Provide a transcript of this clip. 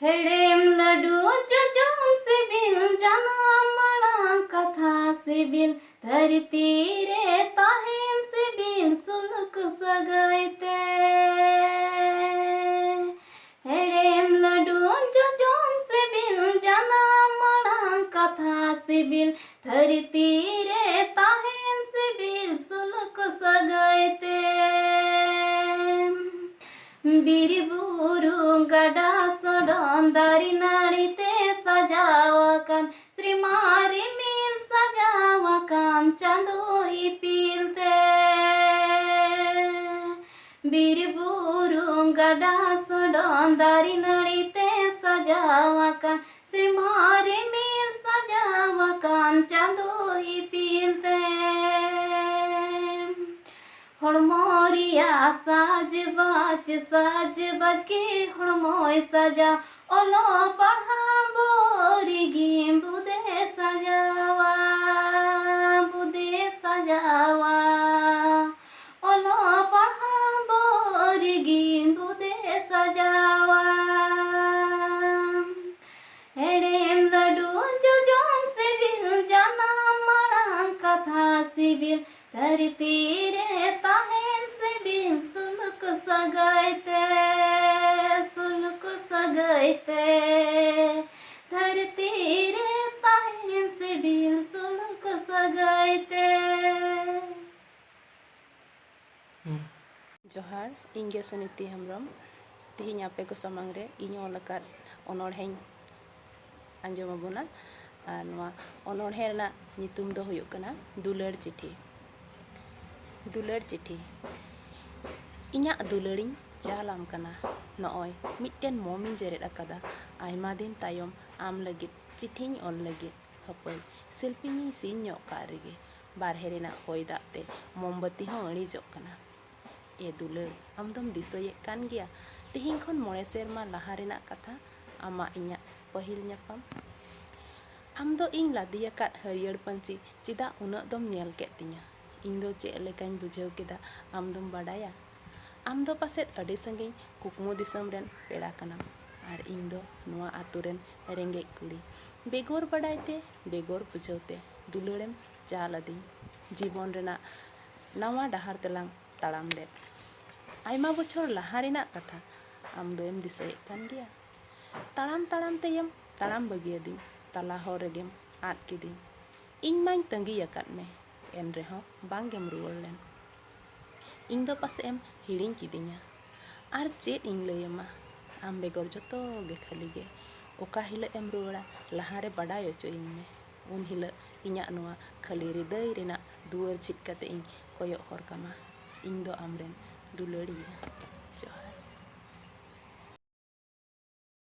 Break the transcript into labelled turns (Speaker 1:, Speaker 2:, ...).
Speaker 1: हेड़ेम Laddu जोजोम CIBIL जानाम माड़ांग कथा CIBIL धरती रे ताहेन सिबिल सुलुक सगाइते हेड़ेम लड्डू जोजोम सिबिल जानाम माड़ांग कथा सिबिल धरती रे ताहेन सिबिल सुलुक सगाइते बिरबुरु गडा सडन दारी नाड़ीते सजावाकान श्रीमारी मिल सजावाकान चांदो इपिलते बिरबुरु गडा सडन दारी नाड़ीते सजावाकान श्रीमारी मिल सजावाकान चांदो इपिलते हड़मोरिया साज बाज के हड़मोय सजा ओलो पढ़ा बोरिगी बुदे सजावा ओलो पढ़ा बोरिगी बुदे सजावा हेड़ेम लड्डू जोजोम सिबिल जानाम माड़ांग कथा सिबिल धरती रे ताहेन सिबिल सुलुक सगाइते धरती रे ताहेन सिबिल सुलुक सगाइते।
Speaker 2: जोहार इंगे सुनीति हेम्ब्रम तिहिं आपे को सामांग रे इन ओलकात अनोढ़ें आंजोमाबोना आर नोआ अनोढ़े रेना नितुम दो हुयुग कना दुलार चिठी। दुलार चिठी इᱧᱟᱜ दुलारिᱧ चालाम कना नॉय मिट्टेन मोमिन जेरेद अकादा आयमा दिन तायम आम लगित चिठिኝ ऑल लगित हपय सेल्फिኝ सीन ᱧᱚᱜ ᱠᱟᱜ ᱨᱮᱜᱮ बारहे रेना होय दाग ते मोमबत्ती हों अड़िजोग कना ए दुलार आमदम दिसयेद कान गिया तिहिं खन मोड़े सेरमा लहा रेना कथा आमा इᱧᱟᱜ पहिल ᱧᱟᱯᱟᱢ आम दो इñ लादियाकात हरियर पंची चिदा उनक दम नेल केद तिᱧᱟ ᱤᱧ ᱫᱚ ᱪᱮᱫ ᱞᱮᱠᱟᱧ ᱵᱩᱡᱷᱟᱹᱣ ᱠᱮᱫᱟ ᱟᱢ ᱫᱚᱢ ᱵᱟᱰᱟᱭᱟ ᱟᱢ ᱫᱚ ᱯᱟᱥᱮᱫ ᱟᱹᱰᱤ ᱥᱟᱺᱜᱤᱧ ᱠᱩᱠᱢᱩ ᱫᱤᱥᱚᱢ ᱨᱮᱱ ᱯᱮᱲᱟ ᱠᱟᱱᱟᱢ ᱟᱨ ᱤᱧ ᱫᱚ ᱱᱚᱣᱟ ᱟᱛᱳ ᱨᱮᱱ ᱨᱮᱸᱜᱮᱡ ᱠᱩᱲᱤ ᱵᱮᱜᱚᱨ ᱵᱟᱰᱟᱭᱛᱮ ᱵᱮᱜᱚᱨ ᱵᱩᱡᱷᱟᱹᱣᱛᱮ ᱫᱩᱞᱟᱹᱲᱮᱢ ᱪᱟᱞ ᱟᱹᱫᱤᱧ ᱡᱤᱵᱚᱱ ᱨᱮᱱᱟᱜ ᱱᱟᱣᱟ ᱰᱟᱦᱟᱨ ᱛᱮᱞᱟᱝ ᱛᱟᱲᱟᱢ ᱞᱮᱫ ᱟᱭᱢᱟ ᱵᱚᱪᱷᱚᱨ ᱞᱟᱦᱟ ᱨᱮᱱᱟᱜ ᱠᱟᱛᱷᱟ ᱟᱢ ᱫᱚᱢ ᱫᱤᱥᱟᱹᱭᱮᱫ ᱠᱟᱱ ᱜᱮᱭᱟ ᱛᱟᱲᱟᱢ ᱛᱟᱲᱟᱢ ᱛᱮᱭᱮᱢ ᱛᱟᱲᱟᱢ ᱵᱟᱹᱜᱤᱭᱟᱫᱤᱧ ᱛᱟᱞᱟ ᱦᱚᱨ ᱨᱮᱜᱮᱢ ᱟᱫ ᱠᱤᱫᱤᱧ ᱤᱧ ᱢᱟᱧ ᱛᱟᱺᱜᱤᱭᱟᱠᱟᱫ ᱢᱮ एन रेहों बांगेम रुआड़ लेन इन दो पासे एम हिड़िंग किदिᱧᱟ आर चेद इन लैयमा आम बेगर जतो गे खाली गे ओका हिल एम रुआड़ा लहारे बाडाय अचोइኝ मे उन हिल इᱧᱟᱜ नोआ खाली हृदय रेना दुआर छिट काते इन कोयok हर कामा इन दो आमरेन दुलाड़िया।